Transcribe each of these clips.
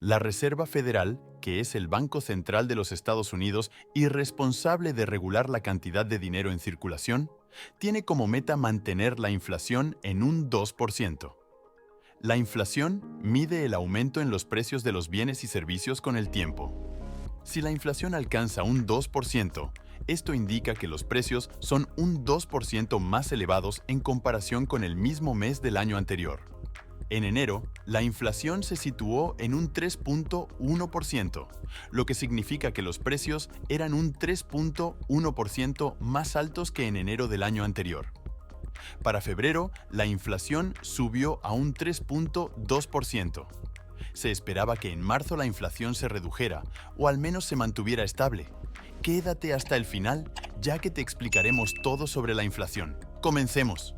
La Reserva Federal, que es el Banco Central de los Estados Unidos y responsable de regular la cantidad de dinero en circulación, tiene como meta mantener la inflación en un 2%. La inflación mide el aumento en los precios de los bienes y servicios con el tiempo. Si la inflación alcanza un 2%, esto indica que los precios son un 2% más elevados en comparación con el mismo mes del año anterior. En enero, la inflación se situó en un 3.1%, lo que significa que los precios eran un 3.1% más altos que en enero del año anterior. Para febrero, la inflación subió a un 3.2%. Se esperaba que en marzo la inflación se redujera, o al menos se mantuviera estable. Quédate hasta el final, ya que te explicaremos todo sobre la inflación. ¡Comencemos!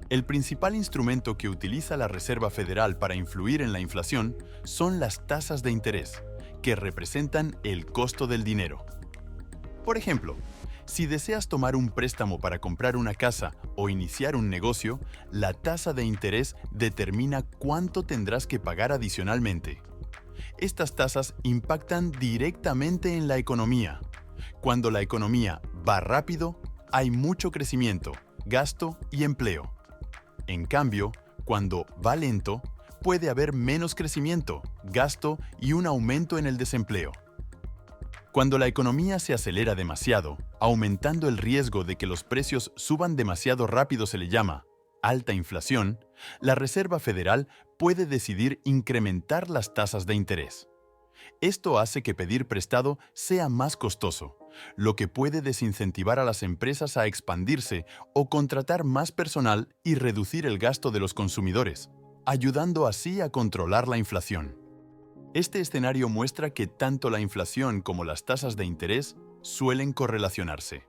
El principal instrumento que utiliza la Reserva Federal para influir en la inflación son las tasas de interés, que representan el costo del dinero. Por ejemplo, si deseas tomar un préstamo para comprar una casa o iniciar un negocio, la tasa de interés determina cuánto tendrás que pagar adicionalmente. Estas tasas impactan directamente en la economía. Cuando la economía va rápido, hay mucho crecimiento, gasto y empleo. En cambio, cuando va lento, puede haber menos crecimiento, gasto y un aumento en el desempleo. Cuando la economía se acelera demasiado, aumentando el riesgo de que los precios suban demasiado rápido se le llama alta inflación, la Reserva Federal puede decidir incrementar las tasas de interés. Esto hace que pedir prestado sea más costoso, lo que puede desincentivar a las empresas a expandirse o contratar más personal y reducir el gasto de los consumidores, ayudando así a controlar la inflación. Este escenario muestra que tanto la inflación como las tasas de interés suelen correlacionarse.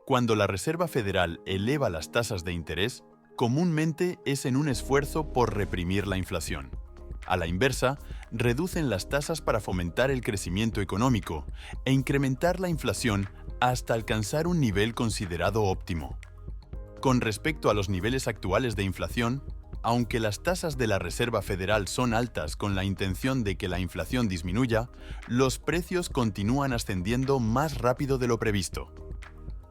Cuando la Reserva Federal eleva las tasas de interés, comúnmente es en un esfuerzo por reprimir la inflación. A la inversa, reducen las tasas para fomentar el crecimiento económico e incrementar la inflación hasta alcanzar un nivel considerado óptimo. Con respecto a los niveles actuales de inflación, aunque las tasas de la Reserva Federal son altas con la intención de que la inflación disminuya, los precios continúan ascendiendo más rápido de lo previsto.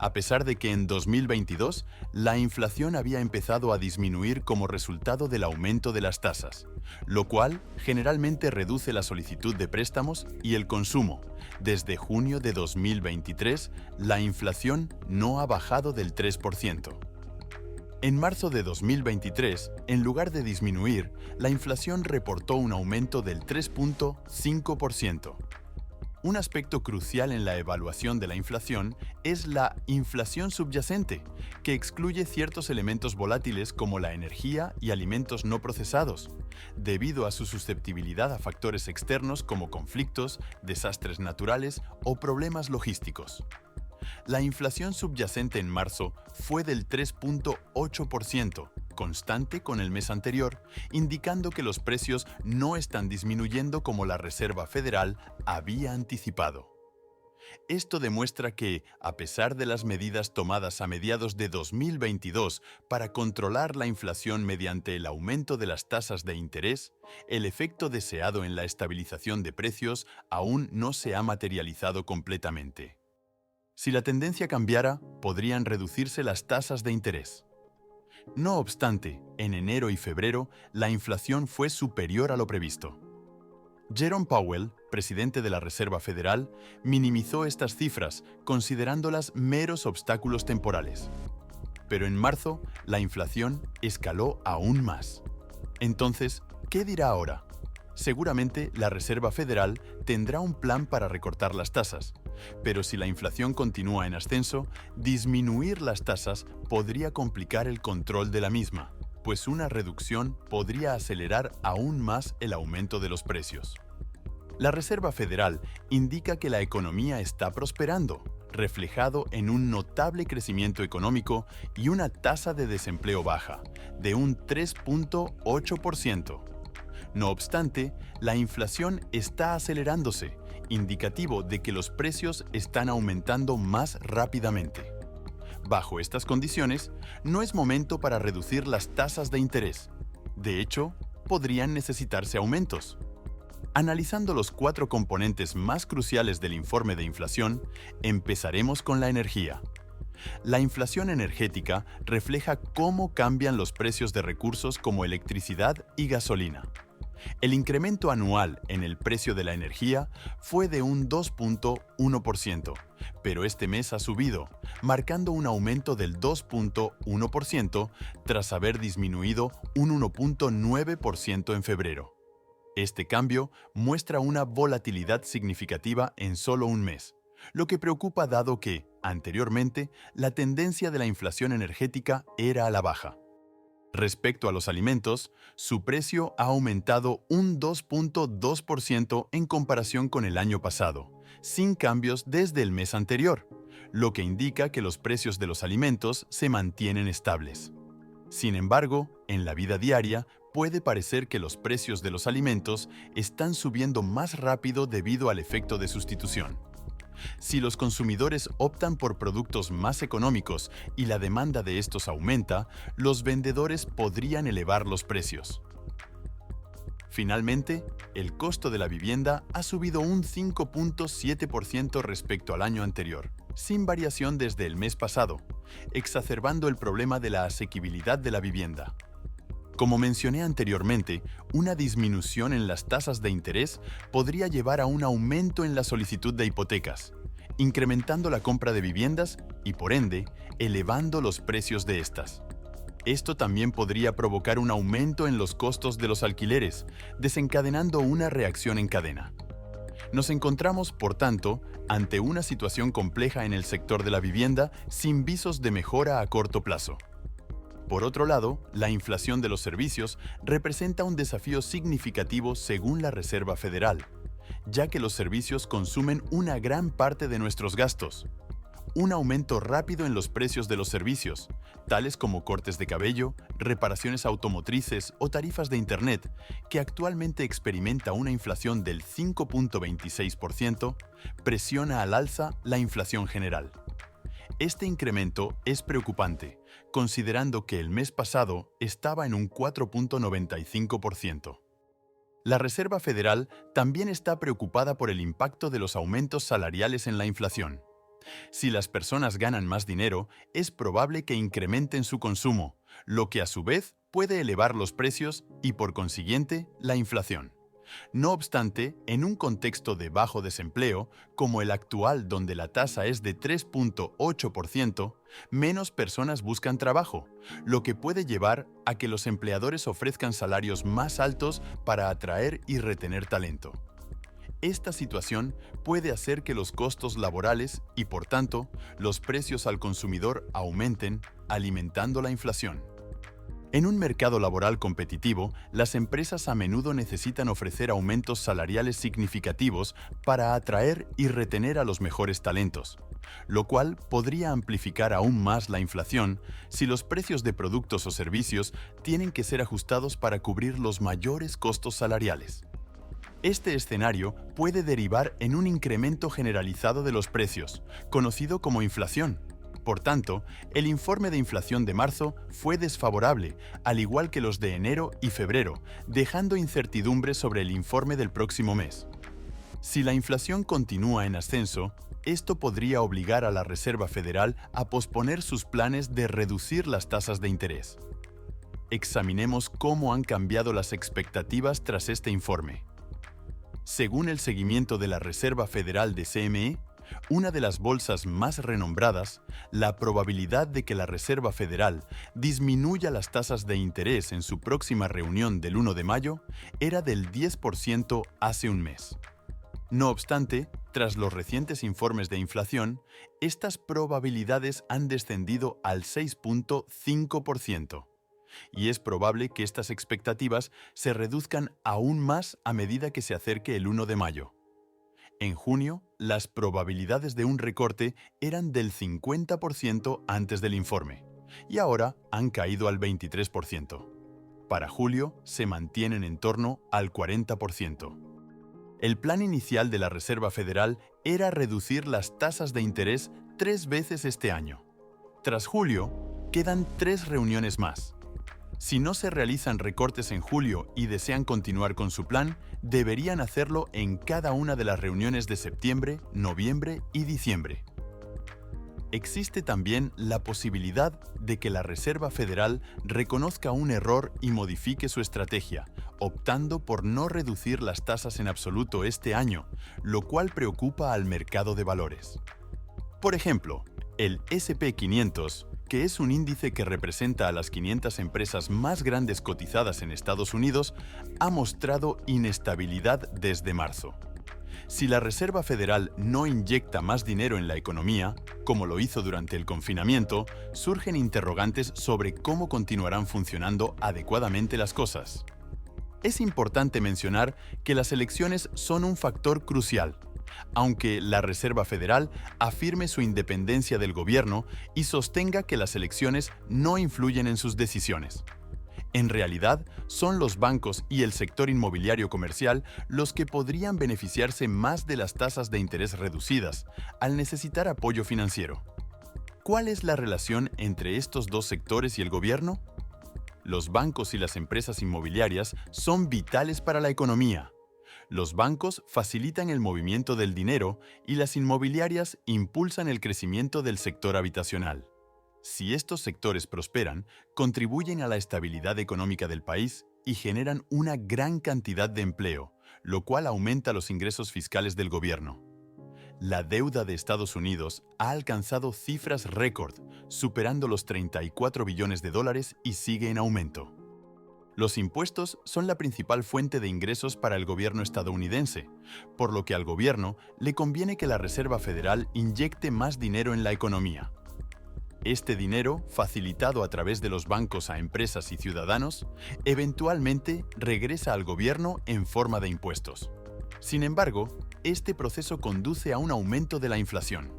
A pesar de que en 2022 la inflación había empezado a disminuir como resultado del aumento de las tasas, lo cual generalmente reduce la solicitud de préstamos y el consumo. Desde junio de 2023, la inflación no ha bajado del 3%. En marzo de 2023, en lugar de disminuir, la inflación reportó un aumento del 3.5%. Un aspecto crucial en la evaluación de la inflación es la inflación subyacente, que excluye ciertos elementos volátiles como la energía y alimentos no procesados, debido a su susceptibilidad a factores externos como conflictos, desastres naturales o problemas logísticos. La inflación subyacente en marzo fue del 3.8%, constante con el mes anterior, indicando que los precios no están disminuyendo como la Reserva Federal había anticipado. Esto demuestra que, a pesar de las medidas tomadas a mediados de 2022 para controlar la inflación mediante el aumento de las tasas de interés, el efecto deseado en la estabilización de precios aún no se ha materializado completamente. Si la tendencia cambiara, podrían reducirse las tasas de interés. No obstante, en enero y febrero, la inflación fue superior a lo previsto. Jerome Powell, presidente de la Reserva Federal, minimizó estas cifras, considerándolas meros obstáculos temporales. Pero en marzo, la inflación escaló aún más. Entonces, ¿qué dirá ahora? Seguramente la Reserva Federal tendrá un plan para recortar las tasas, pero si la inflación continúa en ascenso, disminuir las tasas podría complicar el control de la misma, pues una reducción podría acelerar aún más el aumento de los precios. La Reserva Federal indica que la economía está prosperando, reflejado en un notable crecimiento económico y una tasa de desempleo baja, de un 3.8%. No obstante, la inflación está acelerándose, indicativo de que los precios están aumentando más rápidamente. Bajo estas condiciones, no es momento para reducir las tasas de interés. De hecho, podrían necesitarse aumentos. Analizando los 4 componentes más cruciales del informe de inflación, empezaremos con la energía. La inflación energética refleja cómo cambian los precios de recursos como electricidad y gasolina. El incremento anual en el precio de la energía fue de un 2.1%, pero este mes ha subido, marcando un aumento del 2.1% tras haber disminuido un 1.9% en febrero. Este cambio muestra una volatilidad significativa en solo un mes, lo que preocupa dado que, anteriormente, la tendencia de la inflación energética era a la baja. Respecto a los alimentos, su precio ha aumentado un 2.2% en comparación con el año pasado, sin cambios desde el mes anterior, lo que indica que los precios de los alimentos se mantienen estables. Sin embargo, en la vida diaria, puede parecer que los precios de los alimentos están subiendo más rápido debido al efecto de sustitución. Si los consumidores optan por productos más económicos y la demanda de estos aumenta, los vendedores podrían elevar los precios. Finalmente, el costo de la vivienda ha subido un 5.7% respecto al año anterior, sin variación desde el mes pasado, exacerbando el problema de la asequibilidad de la vivienda. Como mencioné anteriormente, una disminución en las tasas de interés podría llevar a un aumento en la solicitud de hipotecas, incrementando la compra de viviendas y, por ende, elevando los precios de estas. Esto también podría provocar un aumento en los costos de los alquileres, desencadenando una reacción en cadena. Nos encontramos, por tanto, ante una situación compleja en el sector de la vivienda sin visos de mejora a corto plazo. Por otro lado, la inflación de los servicios representa un desafío significativo según la Reserva Federal, ya que los servicios consumen una gran parte de nuestros gastos. Un aumento rápido en los precios de los servicios, tales como cortes de cabello, reparaciones automotrices o tarifas de Internet, que actualmente experimenta una inflación del 5.26%, presiona al alza la inflación general. Este incremento es preocupante, considerando que el mes pasado estaba en un 4.95%. La Reserva Federal también está preocupada por el impacto de los aumentos salariales en la inflación. Si las personas ganan más dinero, es probable que incrementen su consumo, lo que a su vez puede elevar los precios y, por consiguiente, la inflación. No obstante, en un contexto de bajo desempleo, como el actual donde la tasa es de 3.8%, menos personas buscan trabajo, lo que puede llevar a que los empleadores ofrezcan salarios más altos para atraer y retener talento. Esta situación puede hacer que los costos laborales y, por tanto, los precios al consumidor aumenten, alimentando la inflación. En un mercado laboral competitivo, las empresas a menudo necesitan ofrecer aumentos salariales significativos para atraer y retener a los mejores talentos, lo cual podría amplificar aún más la inflación si los precios de productos o servicios tienen que ser ajustados para cubrir los mayores costos salariales. Este escenario puede derivar en un incremento generalizado de los precios, conocido como inflación. Por tanto, el informe de inflación de marzo fue desfavorable, al igual que los de enero y febrero, dejando incertidumbre sobre el informe del próximo mes. Si la inflación continúa en ascenso, esto podría obligar a la Reserva Federal a posponer sus planes de reducir las tasas de interés. Examinemos cómo han cambiado las expectativas tras este informe. Según el seguimiento de la Reserva Federal de CME, una de las bolsas más renombradas, la probabilidad de que la Reserva Federal disminuya las tasas de interés en su próxima reunión del 1 de mayo era del 10% hace un mes. No obstante, tras los recientes informes de inflación, estas probabilidades han descendido al 6.5%. Y es probable que estas expectativas se reduzcan aún más a medida que se acerque el 1 de mayo. En junio, las probabilidades de un recorte eran del 50% antes del informe, y ahora han caído al 23%. Para julio, se mantienen en torno al 40%. El plan inicial de la Reserva Federal era reducir las tasas de interés 3 veces este año. Tras julio, quedan 3 reuniones más. Si no se realizan recortes en julio y desean continuar con su plan, deberían hacerlo en cada una de las reuniones de septiembre, noviembre y diciembre. Existe también la posibilidad de que la Reserva Federal reconozca un error y modifique su estrategia, optando por no reducir las tasas en absoluto este año, lo cual preocupa al mercado de valores. Por ejemplo, el S&P 500, que es un índice que representa a las 500 empresas más grandes cotizadas en Estados Unidos, ha mostrado inestabilidad desde marzo. Si la Reserva Federal no inyecta más dinero en la economía, como lo hizo durante el confinamiento, surgen interrogantes sobre cómo continuarán funcionando adecuadamente las cosas. Es importante mencionar que las elecciones son un factor crucial, aunque la Reserva Federal afirme su independencia del gobierno y sostenga que las elecciones no influyen en sus decisiones. En realidad, son los bancos y el sector inmobiliario comercial los que podrían beneficiarse más de las tasas de interés reducidas, al necesitar apoyo financiero. ¿Cuál es la relación entre estos dos sectores y el gobierno? Los bancos y las empresas inmobiliarias son vitales para la economía. Los bancos facilitan el movimiento del dinero y las inmobiliarias impulsan el crecimiento del sector habitacional. Si estos sectores prosperan, contribuyen a la estabilidad económica del país y generan una gran cantidad de empleo, lo cual aumenta los ingresos fiscales del gobierno. La deuda de Estados Unidos ha alcanzado cifras récord, superando los 34 billones de dólares y sigue en aumento. Los impuestos son la principal fuente de ingresos para el gobierno estadounidense, por lo que al gobierno le conviene que la Reserva Federal inyecte más dinero en la economía. Este dinero, facilitado a través de los bancos a empresas y ciudadanos, eventualmente regresa al gobierno en forma de impuestos. Sin embargo, este proceso conduce a un aumento de la inflación.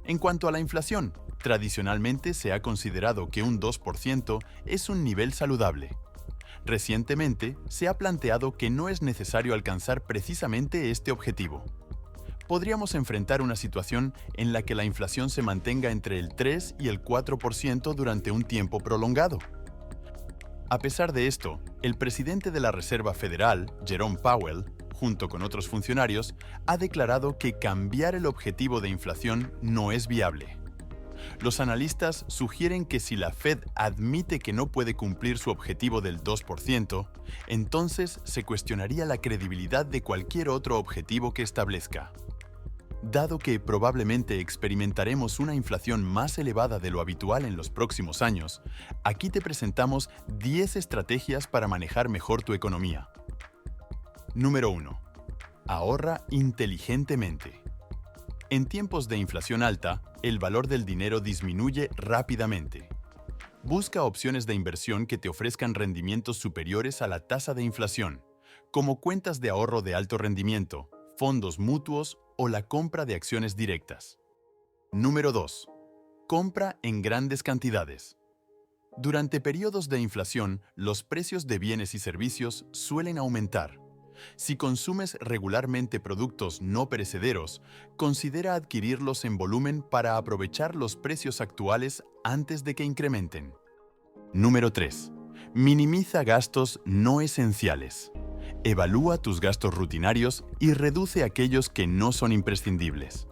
En cuanto a la inflación, tradicionalmente se ha considerado que un 2% es un nivel saludable. Recientemente, se ha planteado que no es necesario alcanzar precisamente este objetivo. Podríamos enfrentar una situación en la que la inflación se mantenga entre el 3 y el 4% durante un tiempo prolongado. A pesar de esto, el presidente de la Reserva Federal, Jerome Powell, junto con otros funcionarios, ha declarado que cambiar el objetivo de inflación no es viable. Los analistas sugieren que si la Fed admite que no puede cumplir su objetivo del 2%, entonces se cuestionaría la credibilidad de cualquier otro objetivo que establezca. Dado que probablemente experimentaremos una inflación más elevada de lo habitual en los próximos años, aquí te presentamos 10 estrategias para manejar mejor tu economía. Número 1. Ahorra inteligentemente. En tiempos de inflación alta, el valor del dinero disminuye rápidamente. Busca opciones de inversión que te ofrezcan rendimientos superiores a la tasa de inflación, como cuentas de ahorro de alto rendimiento, fondos mutuos o la compra de acciones directas. Número 2. Compra en grandes cantidades. Durante periodos de inflación, los precios de bienes y servicios suelen aumentar. Si consumes regularmente productos no perecederos, considera adquirirlos en volumen para aprovechar los precios actuales antes de que incrementen. Número 3. Minimiza gastos no esenciales. Evalúa tus gastos rutinarios y reduce aquellos que no son imprescindibles.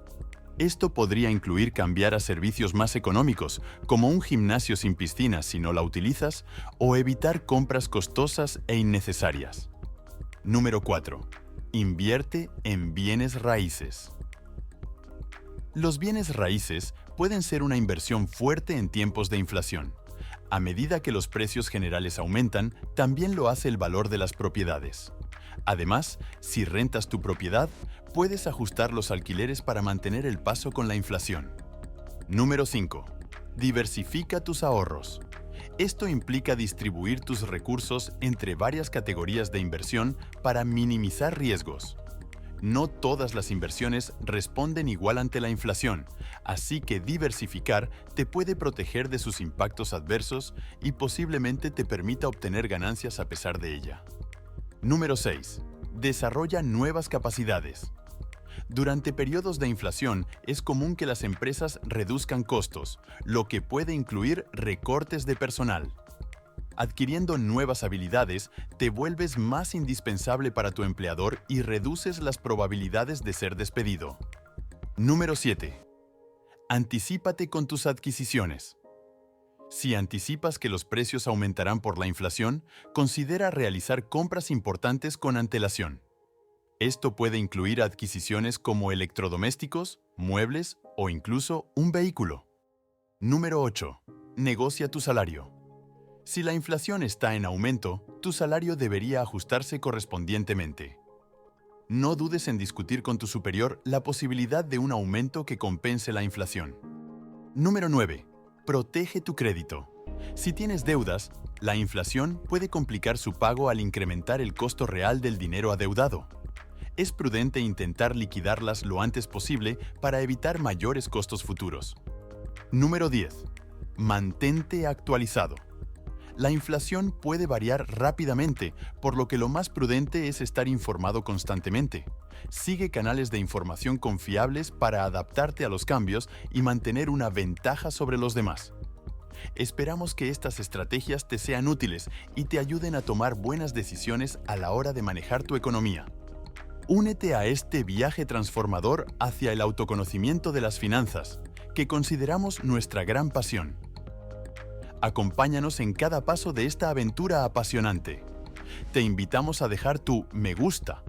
Esto podría incluir cambiar a servicios más económicos, como un gimnasio sin piscina si no la utilizas, o evitar compras costosas e innecesarias. Número 4. Invierte en bienes raíces. Los bienes raíces pueden ser una inversión fuerte en tiempos de inflación. A medida que los precios generales aumentan, también lo hace el valor de las propiedades. Además, si rentas tu propiedad, puedes ajustar los alquileres para mantener el paso con la inflación. Número 5. Diversifica tus ahorros. Esto implica distribuir tus recursos entre varias categorías de inversión para minimizar riesgos. No todas las inversiones responden igual ante la inflación, así que diversificar te puede proteger de sus impactos adversos y posiblemente te permita obtener ganancias a pesar de ella. Número 6. Desarrolla nuevas capacidades. Durante periodos de inflación es común que las empresas reduzcan costos, lo que puede incluir recortes de personal. Adquiriendo nuevas habilidades, te vuelves más indispensable para tu empleador y reduces las probabilidades de ser despedido. Número 7. Anticípate con tus adquisiciones. Si anticipas que los precios aumentarán por la inflación, considera realizar compras importantes con antelación. Esto puede incluir adquisiciones como electrodomésticos, muebles o incluso un vehículo. Número 8. Negocia tu salario. Si la inflación está en aumento, tu salario debería ajustarse correspondientemente. No dudes en discutir con tu superior la posibilidad de un aumento que compense la inflación. Número 9. Protege tu crédito. Si tienes deudas, la inflación puede complicar su pago al incrementar el costo real del dinero adeudado. Es prudente intentar liquidarlas lo antes posible para evitar mayores costos futuros. Número 10. Mantente actualizado. La inflación puede variar rápidamente, por lo que lo más prudente es estar informado constantemente. Sigue canales de información confiables para adaptarte a los cambios y mantener una ventaja sobre los demás. Esperamos que estas estrategias te sean útiles y te ayuden a tomar buenas decisiones a la hora de manejar tu economía. Únete a este viaje transformador hacia el autoconocimiento de las finanzas, que consideramos nuestra gran pasión. Acompáñanos en cada paso de esta aventura apasionante. Te invitamos a dejar tu me gusta,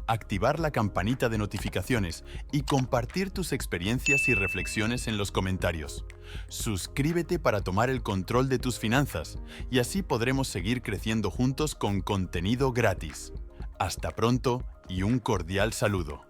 activar la campanita de notificaciones y compartir tus experiencias y reflexiones en los comentarios. Suscríbete para tomar el control de tus finanzas y así podremos seguir creciendo juntos con contenido gratis. Hasta pronto y un cordial saludo.